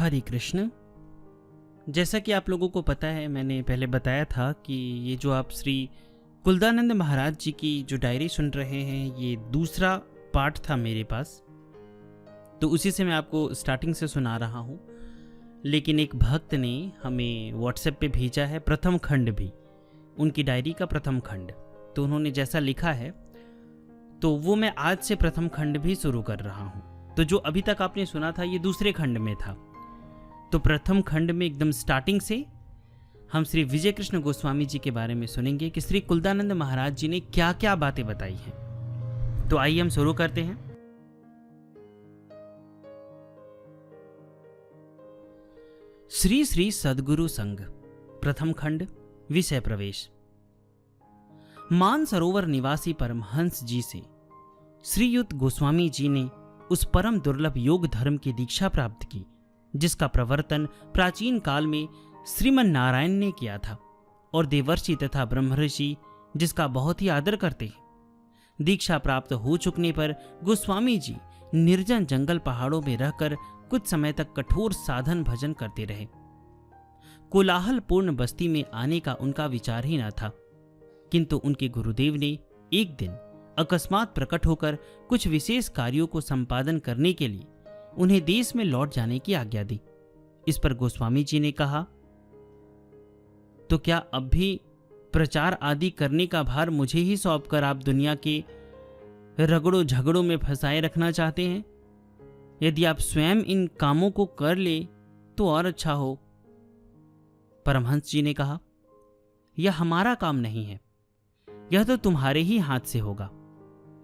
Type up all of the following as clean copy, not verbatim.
हरे कृष्ण। जैसा कि आप लोगों को पता है, मैंने पहले बताया था कि ये जो आप श्री कुलदानंद महाराज जी की जो डायरी सुन रहे हैं, ये दूसरा पार्ट था मेरे पास, तो उसी से मैं आपको स्टार्टिंग से सुना रहा हूँ। लेकिन एक भक्त ने हमें व्हाट्सएप पे भेजा है प्रथम खंड भी, उनकी डायरी का प्रथम खंड। तो उन्होंने जैसा लिखा है तो वो मैं आज से प्रथम खंड भी शुरू कर रहा हूँ। तो जो अभी तक आपने सुना था ये दूसरे खंड में था। तो प्रथम खंड में एकदम स्टार्टिंग से हम श्री विजय कृष्ण गोस्वामी जी के बारे में सुनेंगे कि श्री कुलदानंद महाराज जी ने क्या क्या बातें बताई हैं। तो आइए हम शुरू करते हैं। श्री श्री सद्गुरु संघ, प्रथम खंड, विषय प्रवेश। मानसरोवर निवासी परमहंस जी से श्रीयुत गोस्वामी जी ने उस परम दुर्लभ योग धर्म की दीक्षा प्राप्त की जिसका प्रवर्तन प्राचीन काल में श्रीमन नारायण ने किया था और देवर्षि तथा ब्रह्मर्षि जिसका बहुत ही आदर करते हैं। दीक्षा प्राप्त हो चुकने पर गोस्वामी जी निर्जन जंगल पहाड़ों में रहकर कुछ समय तक कठोर साधन भजन करते रहे। कोलाहलपूर्ण बस्ती में आने का उनका विचार ही न था, किंतु उनके गुरुदेव ने एक दिन अकस्मात प्रकट होकर कुछ विशेष कार्यों को संपादन करने के लिए उन्हें देश में लौट जाने की आज्ञा दी। इस पर गोस्वामी जी ने कहा, तो क्या अब भी प्रचार आदि करने का भार मुझे ही सौंपकर आप दुनिया के रगड़ों झगड़ों में फंसाए रखना चाहते हैं? यदि आप स्वयं इन कामों को कर ले तो और अच्छा हो। परमहंस जी ने कहा, यह हमारा काम नहीं है, यह तो तुम्हारे ही हाथ से होगा।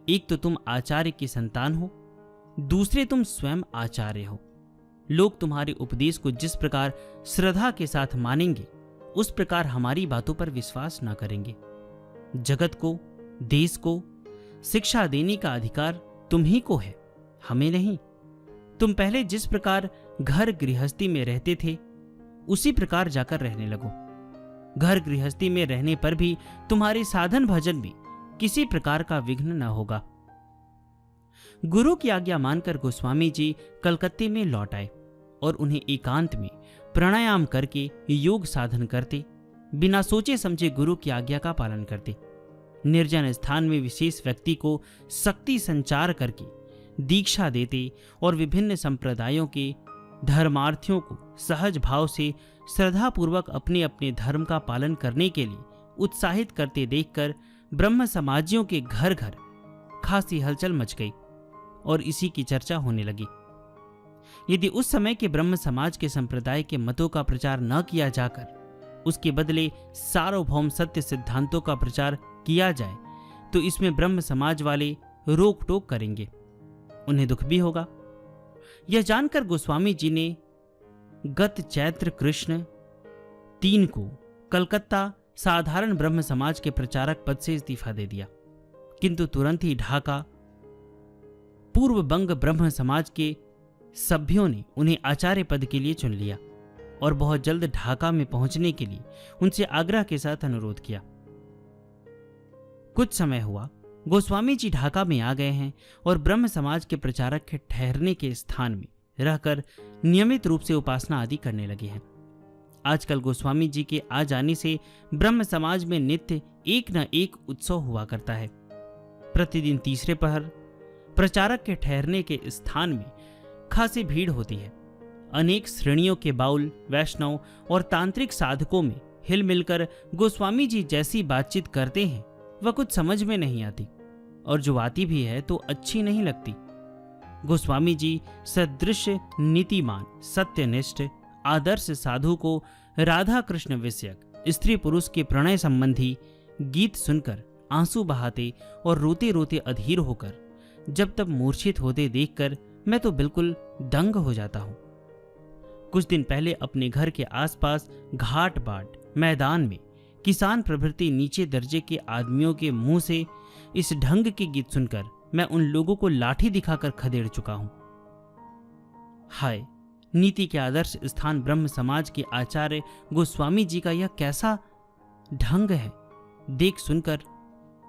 एक तो तुम आचार्य की संतान हो, दूसरे तुम स्वयं आचार्य हो। लोग तुम्हारे उपदेश को जिस प्रकार श्रद्धा के साथ मानेंगे उस प्रकार हमारी बातों पर विश्वास न करेंगे। जगत को, देश को शिक्षा देने का अधिकार तुम ही को है, हमें नहीं। तुम पहले जिस प्रकार घर गृहस्थी में रहते थे उसी प्रकार जाकर रहने लगो। घर गृहस्थी में रहने पर भी तुम्हारे साधन भजन में किसी प्रकार का विघ्न न होगा। गुरु की आज्ञा मानकर गोस्वामी जी कलकत्ते में लौट आए और उन्हें एकांत में प्राणायाम करके योग साधन करते, बिना सोचे समझे गुरु की आज्ञा का पालन करते। निर्जन स्थान में विशेष व्यक्ति को शक्ति संचार करके दीक्षा देते और विभिन्न संप्रदायों के धर्मार्थियों को सहज भाव से श्रद्धापूर्वक अपने अपने धर्म का पालन करने के लिए उत्साहित करते देखकर ब्रह्म समाजियों के घर घर खासी हलचल मच गई और इसी की चर्चा होने लगी। यदि उस समय के ब्रह्म समाज के संप्रदाय के मतों का प्रचार न किया जाकर उसके बदले सार्वभौम सत्य सिद्धांतों का प्रचार किया जाए तो इसमें ब्रह्म समाज वाले रोक टोक करेंगे, उन्हें दुख भी होगा। यह जानकर गोस्वामी जी ने गत चैत्र कृष्ण 3 को कलकत्ता साधारण ब्रह्म समाज के प्रचारक पद से इस्तीफा दे दिया, किंतु तुरंत ही ढाका पूर्व बंग ब्रह्म समाज के सभ्यों ने उन्हें आचार्य पद के लिए चुन लिया और बहुत जल्द ढाका में पहुंचने के लिए उनसे आग्रह के साथ अनुरोध किया। कुछ समय हुआ, गोस्वामी जी ढाका में आ गए हैं और ब्रह्म समाज के प्रचारक के ठहरने के स्थान में रहकर नियमित रूप से उपासना आदि करने लगे हैं। आजकल गोस्वामी जी के आ जाने से ब्रह्म समाज में नित्य एक न एक उत्सव हुआ करता है। प्रतिदिन तीसरे पहर प्रचारक के ठहरने के स्थान में खासी भीड़ होती है। अनेक श्रेणियों के बाउल, वैष्णव और तांत्रिक साधकों में हिल मिलकर गोस्वामी जी जैसी बातचीत करते हैं वह कुछ समझ में नहीं आती, और जो आती भी है तो अच्छी नहीं लगती। गोस्वामी जी सदृश नीतिमान, सत्यनिष्ठ, आदर्श साधु को राधा कृष्ण विषयक स्त्री पुरुष के प्रणय संबंधी गीत सुनकर आंसू बहाते और रोते रोते अधीर होकर जब तब मूर्छित होते देखकर मैं तो बिल्कुल दंग हो जाता हूँ। कुछ दिन पहले अपने घर के आसपास घाट बाट मैदान में किसान प्रभृति नीचे दर्जे के आदमियों के मुंह से इस ढंग के गीत सुनकर मैं उन लोगों को लाठी दिखाकर खदेड़ चुका हूं। हाय, नीति के आदर्श स्थान ब्रह्म समाज के आचार्य गोस्वामी जी का यह कैसा ढंग है, देख सुनकर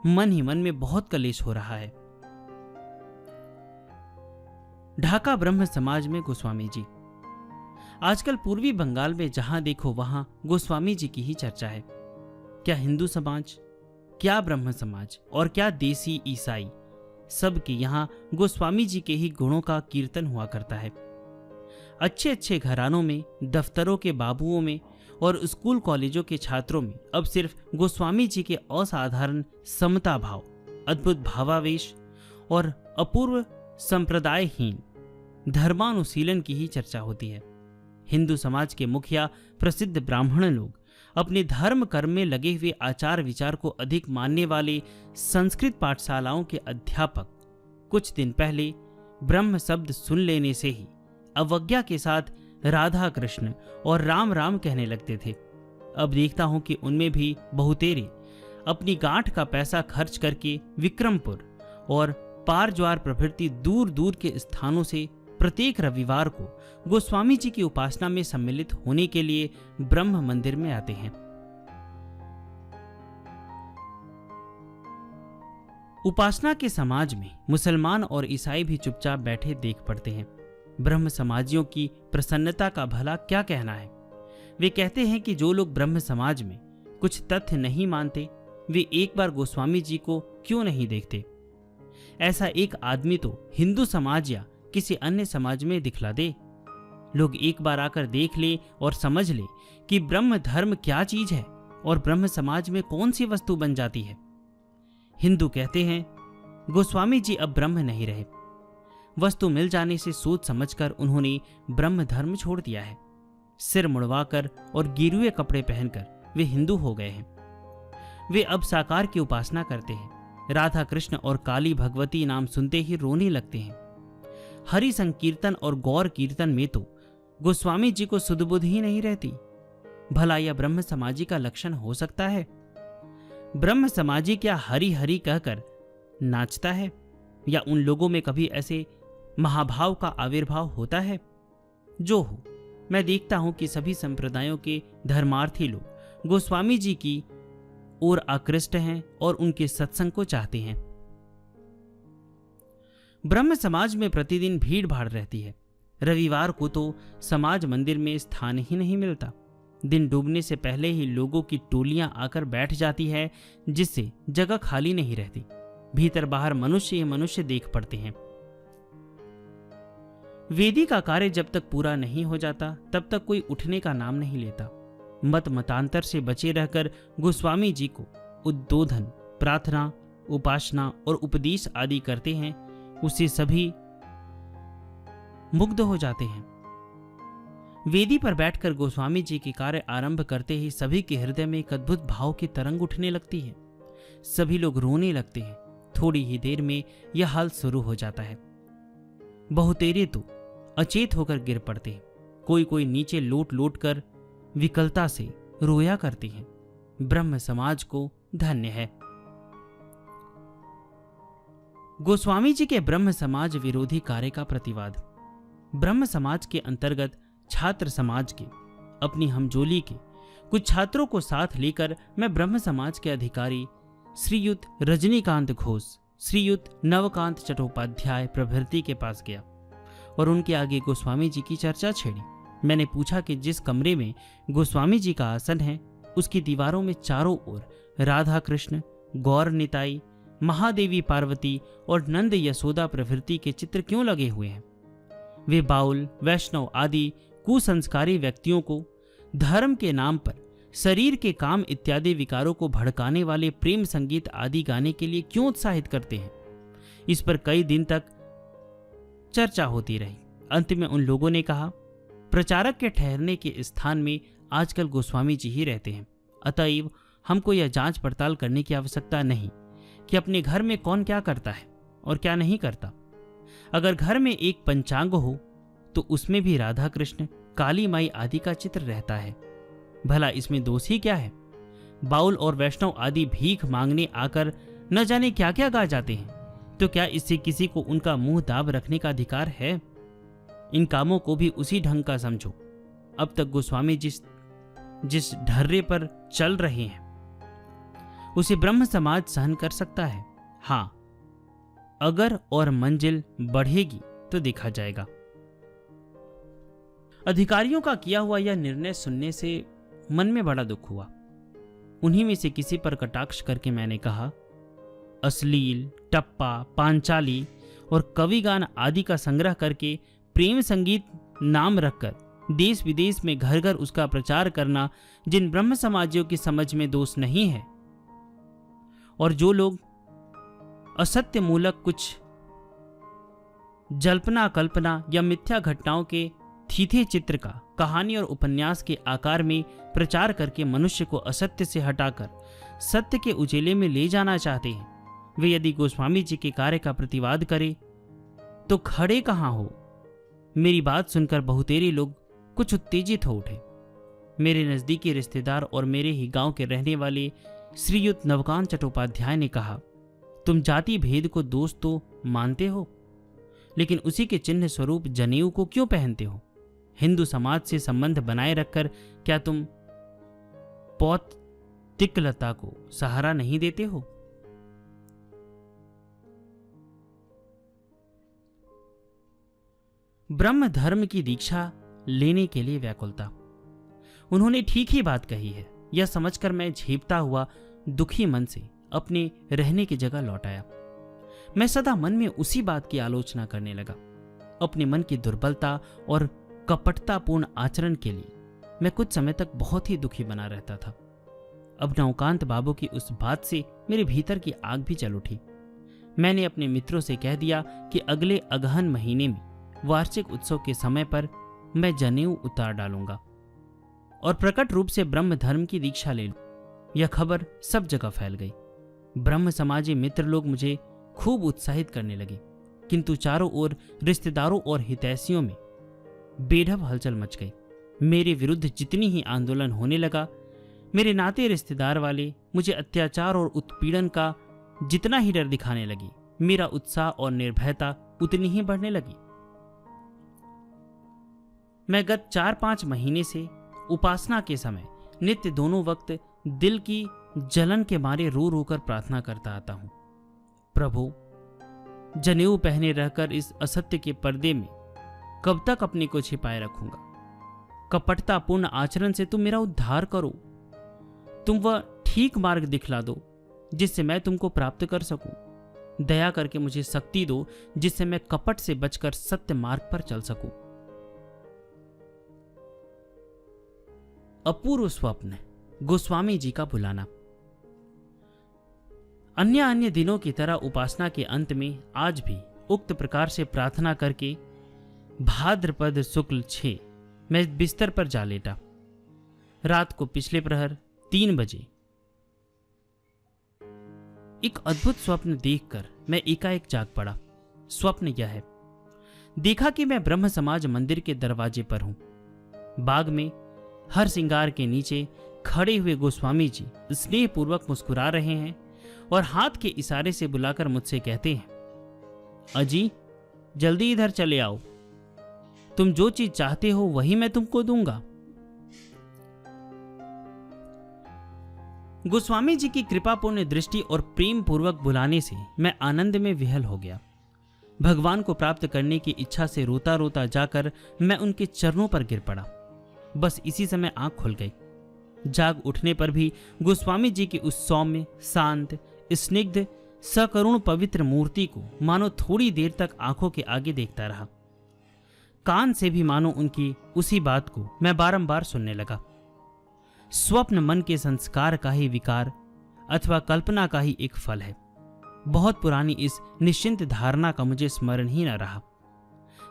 मन ही मन में बहुत कलेश हो रहा है। ढाका ब्रह्म समाज में गोस्वामी जी आजकल पूर्वी बंगाल में जहां देखो वहां गोस्वामी जी की ही चर्चा है। क्या हिंदू समाज, क्या ब्रह्म समाज और क्या देसी ईसाई, सबके यहाँ गोस्वामी जी के ही गुणों का कीर्तन हुआ करता है। अच्छे अच्छे घरानों में, दफ्तरों के बाबुओं में और स्कूल कॉलेजों के छात्रों में अब सिर्फ गोस्वामी जी के असाधारण समता भाव, अद्भुत भावावेश और अपूर्व संप्रदायहीन धर्मानुशीलन की ही चर्चा होती है। हिंदू समाज के मुखिया प्रसिद्ध ब्राह्मण लोग अपने धर्म कर्म में लगे हुए आचार विचार को अधिक मानने वाले संस्कृत पाठशालाओं के अध्यापक कुछ दिन पहले ब्रह्म शब्द सुन लेने से ही अवज्ञा के साथ राधा कृष्ण और राम राम कहने लगते थे। अब देखता हूं कि उनमें भी बहुतेरे अपनी गांठ का पैसा खर्च करके विक्रमपुर और पारज्वार प्रभृति दूर दूर के स्थानों से प्रत्येक रविवार को गोस्वामी जी की उपासना में सम्मिलित होने के लिए ब्रह्म मंदिर में आते हैं। उपासना के समाज में मुसलमान और ईसाई भी चुपचाप बैठे देख पड़ते हैं। ब्रह्म समाजियों की प्रसन्नता का भला क्या कहना है। वे कहते हैं कि जो लोग ब्रह्म समाज में कुछ तथ्य नहीं मानते, वे एक बार गोस्वामी जी को क्यों नहीं देखते। ऐसा एक आदमी तो हिंदू समाज या किसी अन्य समाज में दिखला दे। लोग एक बार आकर देख ले और समझ ले कि ब्रह्म धर्म क्या चीज है और ब्रह्म समाज में कौन सी वस्तु बन जाती है। हिंदू कहते हैं गोस्वामी जी अब ब्रह्म नहीं रहे। वस्तु मिल जाने से सोच समझकर उन्होंने ब्रह्म धर्म छोड़ दिया है। सिर मुड़वाकर और गिरुए कपड़े पहनकर वे हिंदू हो गए हैं। वे अब साकार की उपासना करते हैं। राधा कृष्ण और काली भगवती नाम सुनते ही रोने लगते हैं। हरि संकीर्तन और गौर कीर्तन में तो गोस्वामी जी को सुधबुध ही नहीं रहती। भला यह ब्रह्म समाजी का लक्षण हो सकता है? ब्रह्म समाजी क्या हरि हरि कहकर नाचता है? या उन लोगों में कभी ऐसे महाभाव का आविर्भाव होता है? जो हो, मैं देखता हूं कि सभी संप्रदायों के धर्मार्थी लोग गोस्वामी जी की ओर आकृष्ट हैं और उनके सत्संग को चाहते हैं। ब्रह्म समाज में प्रतिदिन भीड़ भाड़ रहती है। रविवार को तो समाज मंदिर में स्थान ही नहीं मिलता। दिन डूबने से पहले ही लोगों की टोलियां आकर बैठ जाती है, जिससे जगह खाली नहीं रहती। भीतर बाहर मनुष्य ही मनुष्य देख पड़ते हैं। वेदी का कार्य जब तक पूरा नहीं हो जाता तब तक कोई उठने का नाम नहीं लेता। मत मतांतर से बचे रहकर गोस्वामी जी को उद्बोधन, प्रार्थना, उपासना और उपदेश आदि करते हैं, उससे सभी मुग्ध हो जाते हैं। वेदी पर बैठकर गोस्वामी जी के कार्य आरंभ करते ही सभी के हृदय में एक अद्भुत भाव की तरंग उठने लगती है। सभी लोग रोने लगते हैं। थोड़ी ही देर में यह हाल शुरू हो जाता है। बहुतेरे तो अचेत होकर गिर पड़ते हैं। कोई कोई नीचे लोट लोट कर विकलता से रोया करते हैं। ब्रह्म समाज को धन्य है। गोस्वामी जी के ब्रह्म समाज विरोधी कार्य का प्रतिवाद। ब्रह्म समाज के अंतर्गत छात्र समाज के अपनी हमजोली के कुछ छात्रों को साथ लेकर मैं ब्रह्म समाज के अधिकारी श्रीयुत रजनीकांत घोष, श्रीयुत नवकांत चट्टोपाध्याय प्रभृति के पास गया और उनके आगे गोस्वामी जी की चर्चा छेड़ी। मैंने पूछा कि जिस कमरे में गोस्वामी जी का आसन है, उसकी दीवारों में चारों ओर राधा कृष्ण, गौर निताई, महादेवी पार्वती और नंद यशोदा प्रभृति के चित्र क्यों लगे हुए हैं? वे बाउल, वैष्णव आदि कुसंस्कारी व्यक्तियों को धर्म के नाम पर शरीर के काम इत्यादि विकारों को भड़काने वाले प्रेम संगीत आदि गाने के लिए क्यों उत्साहित करते हैं? इस पर कई दिन तक चर्चा होती रही। अंत में उन लोगों ने कहा, प्रचारक के ठहरने के स्थान में आजकल गोस्वामी जी ही रहते हैं, अतएव हमको यह जांच पड़ताल करने की आवश्यकता नहीं कि अपने घर में कौन क्या करता है और क्या नहीं करता। अगर घर में एक पंचांग हो तो उसमें भी राधा कृष्ण, काली माई आदि का चित्र रहता है। भला इसमें दोष ही क्या है? बाउल और वैष्णव आदि भीख मांगने आकर न जाने क्या क्या गा जाते हैं, तो क्या इससे किसी को उनका मुंह दाब रखने का अधिकार है? इन कामों को भी उसी ढंग का समझो। अब तक गोस्वामी जिस ढर्रे पर चल रहे हैं उसे ब्रह्म समाज सहन कर सकता है। हाँ, अगर और मंजिल बढ़ेगी तो देखा जाएगा। अधिकारियों का किया हुआ यह निर्णय सुनने से मन में बड़ा दुख हुआ। उन्हीं में से किसी पर कटाक्ष करके मैंने कहा, अश्लील, टप्पा, पांचाली और कविगान आदि का संग्रह करके प्रेम संगीत नाम रखकर देश विदेश में घर घर उसका प्रचार करना जिन ब्रह्म समाजियों की समझ में दोष नहीं है, और जो लोग असत्य मूलक कुछ जल्पना कल्पना या मिथ्या घटनाओं के थीथे चित्र का कहानी और उपन्यास के आकार में प्रचार करके मनुष्य को असत्य से हटाकर सत्य के उजेले में ले जाना चाहते हैं, वे यदि गोस्वामी जी के कार्य का प्रतिवाद करे तो खड़े कहाँ हो। मेरी बात सुनकर बहुतेरे लोग कुछ उत्तेजित हो उठे। मेरे नजदीकी रिश्तेदार और मेरे ही गांव के रहने वाले श्रीयुत नवकांत चट्टोपाध्याय ने कहा, तुम जाति भेद को दोष तो मानते हो, लेकिन उसी के चिन्ह स्वरूप जनेऊ को क्यों पहनते हो? हिंदू समाज से संबंध बनाए रखकर क्या तुम पौत्तिकलता को सहारा नहीं देते हो? ब्रह्म धर्म की दीक्षा लेने के लिए व्याकुलता। उन्होंने ठीक ही बात कही है, यह समझकर मैं झेपता हुआ दुखी मन से अपने रहने की जगह लौट आया। मैं सदा मन में उसी बात की आलोचना करने लगा। अपने मन की दुर्बलता और कपटतापूर्ण आचरण के लिए मैं कुछ समय तक बहुत ही दुखी बना रहता था। अब नवकांत बाबू की उस बात से मेरे भीतर की आग भी जल उठी। मैंने अपने मित्रों से कह दिया कि अगले अगहन महीने में वार्षिक उत्सव के समय पर मैं जनेऊ उतार डालूंगा और प्रकट रूप से ब्रह्म धर्म की दीक्षा ले लूं। यह खबर सब जगह फैल गई। ब्रह्म समाजी मित्र लोग मुझे खूब उत्साहित करने लगे, किंतु चारों ओर रिश्तेदारों और हितैषियों में बेढब हलचल मच गई। मेरे विरुद्ध जितनी ही आंदोलन होने लगा, मेरे नाते रिश्तेदार वाले मुझे अत्याचार और उत्पीड़न का जितना ही डर दिखाने लगी, मेरा उत्साह और निर्भयता उतनी ही बढ़ने लगी। मैं गत 4-5 महीने से उपासना के समय नित्य दोनों वक्त दिल की जलन के मारे रो रो कर प्रार्थना करता आता हूं, प्रभु, जनेऊ पहने रहकर इस असत्य के पर्दे में कब तक अपने को छिपाए रखूंगा? कपटतापूर्ण आचरण से तुम मेरा उद्धार करो। तुम वह ठीक मार्ग दिखला दो जिससे मैं तुमको प्राप्त कर सकूं। दया करके मुझे शक्ति दो जिससे मैं कपट से बचकर सत्य मार्ग पर चल सकूं। अपूर्व स्वप्न, गोस्वामी जी का बुलाना। अन्य दिनों की तरह उपासना के अंत में आज भी उक्त प्रकार से प्रार्थना करके भाद्रपद शुक्ल 6 मैं बिस्तर पर जा लेटा। रात को पिछले प्रहर 3 बजे एक अद्भुत स्वप्न देखकर मैं एकाएक जाग पड़ा। स्वप्न यह है, देखा कि मैं ब्रह्म समाज मंदिर के दरवाजे पर हूं। बाग में हर श्रृंगार के नीचे खड़े हुए गोस्वामी जी स्नेहपूर्वक मुस्कुरा रहे हैं और हाथ के इशारे से बुलाकर मुझसे कहते हैं, अजी जल्दी इधर चले आओ, तुम जो चीज चाहते हो वही मैं तुमको दूंगा। गोस्वामी जी की कृपापूर्ण दृष्टि और प्रेम पूर्वक बुलाने से मैं आनंद में विहल हो गया। भगवान को प्राप्त करने की इच्छा से रोता रोता जाकर मैं उनके चरणों पर गिर पड़ा। बस इसी समय आंख खुल गई। जाग उठने पर भी गोस्वामी जी की उस सौम्य, शांत, स्निग्ध, सकरुण पवित्र मूर्ति को मानो थोड़ी देर तक आंखों के आगे देखता रहा। कान से भी मानो उनकी उसी बात को मैं बारंबार सुनने लगा। स्वप्न मन के संस्कार का ही विकार अथवा कल्पना का ही एक फल है। बहुत पुरानी इस निश्चिंत धारणा का मुझे स्मरण ही न रहा।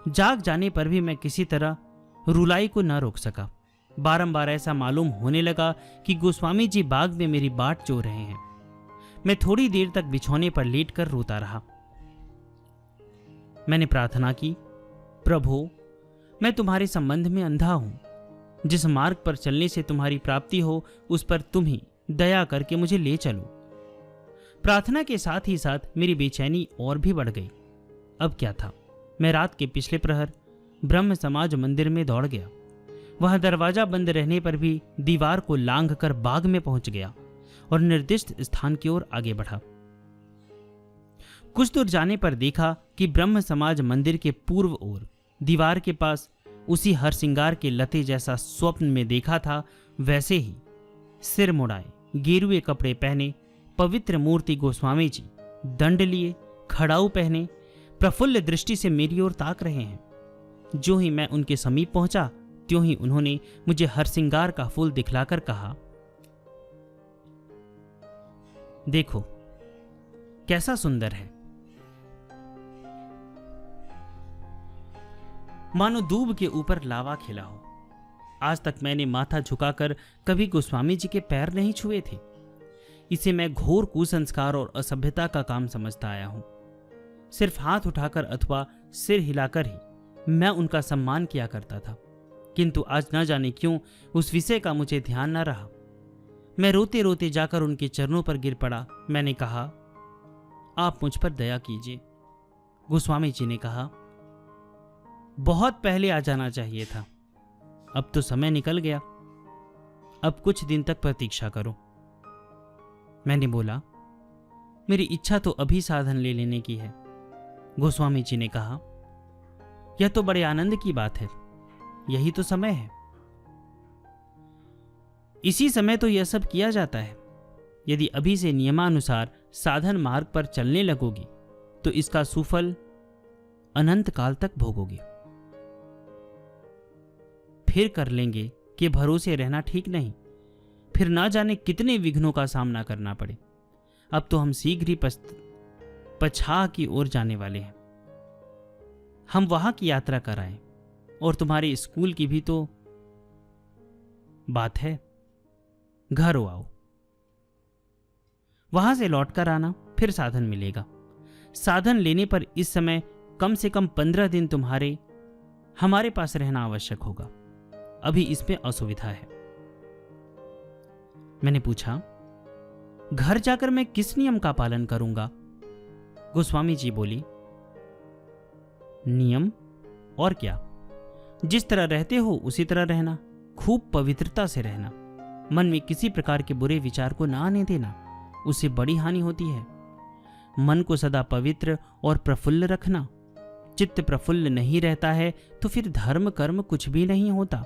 जाग जाने पर भी मैं किसी तरह रुलाई को न रोक सका। बारंबार ऐसा मालूम होने लगा कि गोस्वामी जी बाग में मेरी बाट जो रहे हैं। मैं थोड़ी देर तक बिछौने पर लेटकर रोता रहा। मैंने प्रार्थना की, प्रभु, मैं तुम्हारे संबंध में अंधा हूं। जिस मार्ग पर चलने से तुम्हारी प्राप्ति हो उस पर तुम ही दया करके मुझे ले चलो। प्रार्थना के साथ ही साथ मेरी बेचैनी और भी बढ़ गई। अब क्या था, मैं रात के पिछले प्रहर ब्रह्म समाज मंदिर में दौड़ गया। वहां दरवाजा बंद रहने पर भी दीवार को लांघ कर बाग में पहुंच गया और निर्दिष्ट स्थान की ओर आगे बढ़ा। कुछ दूर जाने पर देखा कि ब्रह्म समाज मंदिर के पूर्व ओर दीवार के पास उसी हरसिंगार के लते जैसा स्वप्न में देखा था, वैसे ही सिर मुड़ाए, गेरुए कपड़े पहने, पवित्र मूर्ति गोस्वामी जी दंड लिए, खड़ाऊ पहने, प्रफुल्ल दृष्टि से मेरी ओर ताक रहे हैं। जो ही मैं उनके समीप पहुंचा, त्यों ही उन्होंने मुझे हरसिंगार का फूल दिखलाकर कहा, देखो कैसा सुंदर है। मानो दूब के ऊपर लावा खिला हो। आज तक मैंने माथा झुकाकर कभी गोस्वामी जी के पैर नहीं छुए थे। इसे मैं घोर कुसंस्कार और असभ्यता का काम समझता आया हूं। सिर्फ हाथ उठाकर अथवा सिर हिलाकर ही मैं उनका सम्मान किया करता था, किंतु आज न जाने क्यों उस विषय का मुझे ध्यान न रहा। मैं रोते रोते जाकर उनके चरणों पर गिर पड़ा। मैंने कहा, आप मुझ पर दया कीजिए। गोस्वामी जी ने कहा, बहुत पहले आ जाना चाहिए था, अब तो समय निकल गया, अब कुछ दिन तक प्रतीक्षा करो। मैंने बोला, मेरी इच्छा तो अभी साधन ले लेने की है। गोस्वामी जी ने कहा, यह तो बड़े आनंद की बात है, यही तो समय है। इसी समय तो यह सब किया जाता है। यदि अभी से नियमानुसार साधन मार्ग पर चलने लगोगी तो इसका सुफल अनंत काल तक भोगोगे। फिर कर लेंगे कि भरोसे रहना ठीक नहीं, फिर ना जाने कितने विघ्नों का सामना करना पड़े। अब तो हम शीघ्र ही पछाह की ओर जाने वाले हैं। हम वहां की यात्रा कराएं, और तुम्हारे स्कूल की भी तो बात है। घर आओ, वहां से लौटकर आना, फिर साधन मिलेगा। साधन लेने पर इस समय कम से कम 15 दिन तुम्हारे हमारे पास रहना आवश्यक होगा। अभी इसमें असुविधा है। मैंने पूछा, घर जाकर मैं किस नियम का पालन करूंगा? गोस्वामी जी बोली, नियम और क्या, जिस तरह रहते हो उसी तरह रहना, खूब पवित्रता से रहना, मन में किसी प्रकार के बुरे विचार को ना आने देना, उससे बड़ी हानि होती है। मन को सदा पवित्र और प्रफुल्ल रखना। चित्त प्रफुल्ल नहीं रहता है तो फिर धर्म कर्म कुछ भी नहीं होता।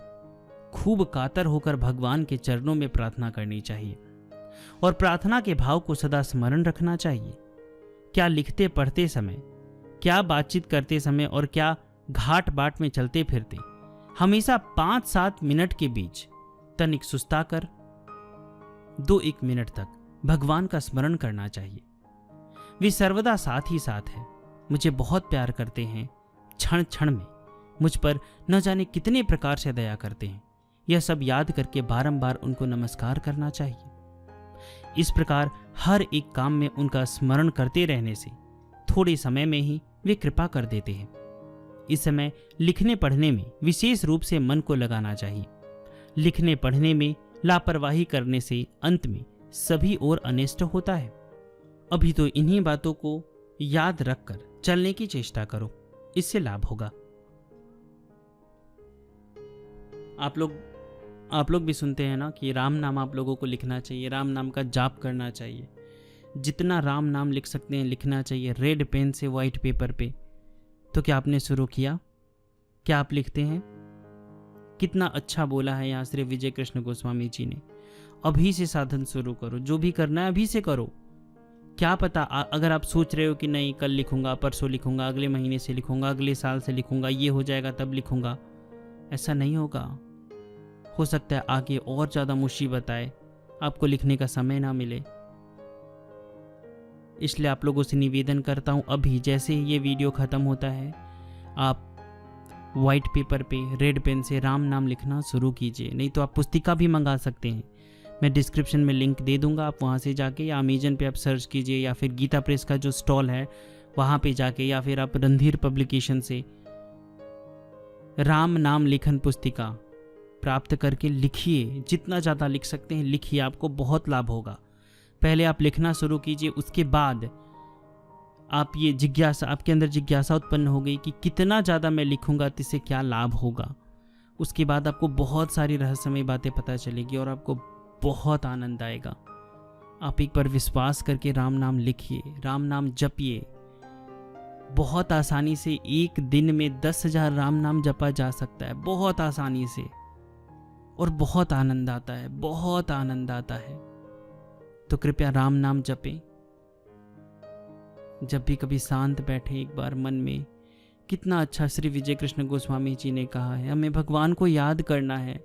खूब कातर होकर भगवान के चरणों में प्रार्थना करनी चाहिए, और प्रार्थना के भाव को सदा स्मरण रखना चाहिए। क्या लिखते पढ़ते समय, क्या बातचीत करते समय और क्या घाट बाट में चलते फिरते हमेशा 5-7 मिनट के बीच तनिक सुस्ताकर 2-1 मिनट तक भगवान का स्मरण करना चाहिए। वे सर्वदा साथ ही साथ है, मुझे बहुत प्यार करते हैं, क्षण क्षण में मुझ पर न जाने कितने प्रकार से दया करते हैं। यह सब याद करके बारंबार उनको नमस्कार करना चाहिए। इस प्रकार हर एक काम में उनका स्मरण करते रहने से थोड़े समय में ही वे कृपा कर देते हैं। इस समय लिखने पढ़ने में विशेष रूप से मन को लगाना चाहिए। लिखने पढ़ने में लापरवाही करने से अंत में सभी ओर अनिष्ट होता है। अभी तो इन्हीं बातों को याद रखकर चलने की चेष्टा करो, इससे लाभ होगा। आप लोग भी सुनते हैं ना कि राम नाम आप लोगों को लिखना चाहिए, राम नाम का जाप करना चाहिए। जितना राम नाम लिख सकते हैं लिखना चाहिए, रेड पेन से वाइट पेपर पे। तो क्या आपने शुरू किया? क्या आप लिखते हैं? कितना अच्छा बोला है यहाँ श्री विजय कृष्ण गोस्वामी जी ने। अभी से साधन शुरू करो, जो भी करना है अभी से करो। क्या पता अगर आप सोच रहे हो कि नहीं कल लिखूंगा, परसों लिखूंगा, अगले महीने से लिखूंगा, अगले साल से लिखूंगा, ये हो जाएगा तब लिखूंगा, ऐसा नहीं होगा। हो सकता है आगे और ज़्यादा मुसीबत आए, आपको लिखने का समय ना मिले। इसलिए आप लोगों से निवेदन करता हूँ, अभी जैसे ही ये वीडियो ख़त्म होता है आप वाइट पेपर पे रेड पेन से राम नाम लिखना शुरू कीजिए। नहीं तो आप पुस्तिका भी मंगा सकते हैं, मैं डिस्क्रिप्शन में लिंक दे दूंगा, आप वहाँ से जाके, या अमेजन पे आप सर्च कीजिए, या फिर गीता प्रेस का जो स्टॉल है वहाँ पे जाके, या फिर आप रणधीर पब्लिकेशन से राम नाम लेखन पुस्तिका प्राप्त करके लिखिए। जितना ज़्यादा लिख सकते हैं लिखिए, आपको बहुत लाभ होगा। पहले आप लिखना शुरू कीजिए, उसके बाद आप ये जिज्ञासा, आपके अंदर जिज्ञासा उत्पन्न हो गई कि कितना ज़्यादा मैं लिखूंगा तो इससे क्या लाभ होगा। उसके बाद आपको बहुत सारी रहस्यमय बातें पता चलेगी और आपको बहुत आनंद आएगा। आप एक बार विश्वास करके राम नाम लिखिए, राम नाम जपिए, बहुत आसानी से एक दिन में 10,000 राम नाम जपा जा सकता है, बहुत आसानी से, और बहुत आनंद आता है, बहुत आनंद आता है। तो कृपया राम नाम जपें। जब भी कभी शांत बैठे एक बार मन में, कितना अच्छा श्री विजय कृष्ण गोस्वामी जी ने कहा है, हमें भगवान को याद करना है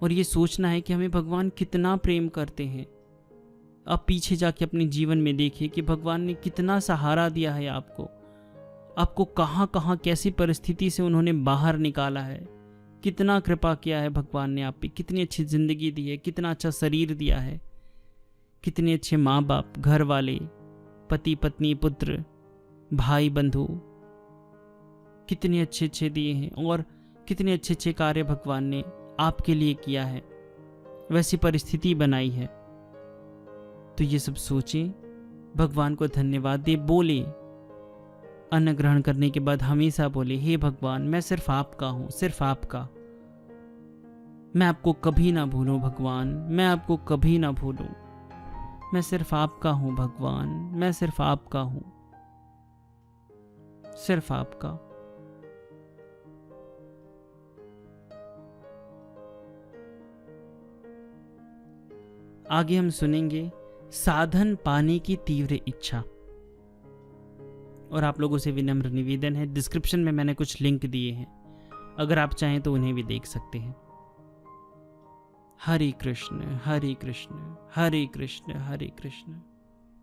और ये सोचना है कि हमें भगवान कितना प्रेम करते हैं। आप पीछे जाके अपने जीवन में देखिए कि भगवान ने कितना सहारा दिया है आपको कहाँ कहाँ कैसी परिस्थिति से उन्होंने बाहर निकाला है, कितना कृपा किया है भगवान ने आप पे, कितनी अच्छी जिंदगी दी है, कितना अच्छा शरीर दिया है, कितने अच्छे माँ बाप, घर वाले, पति पत्नी, पुत्र, भाई बंधु, कितने अच्छे अच्छे दिए हैं, और कितने अच्छे अच्छे कार्य भगवान ने आपके लिए किया है, वैसी परिस्थिति बनाई है। तो ये सब सोचें, भगवान को धन्यवाद दे, बोले, अन्न ग्रहण करने के बाद हमेशा बोले, हे भगवान मैं सिर्फ आपका हूं, सिर्फ आपका, मैं आपको कभी ना भूलूं भगवान, मैं आपको कभी ना भूलूं, मैं सिर्फ आपका हूं भगवान, मैं सिर्फ आपका हूं, सिर्फ आपका। आगे हम सुनेंगे साधन पाने की तीव्र इच्छा। और आप लोगों से विनम्र निवेदन है, डिस्क्रिप्शन में मैंने कुछ लिंक दिए हैं, अगर आप चाहें तो उन्हें भी देख सकते हैं। हरे कृष्ण हरे कृष्ण हरे कृष्ण हरे कृष्ण।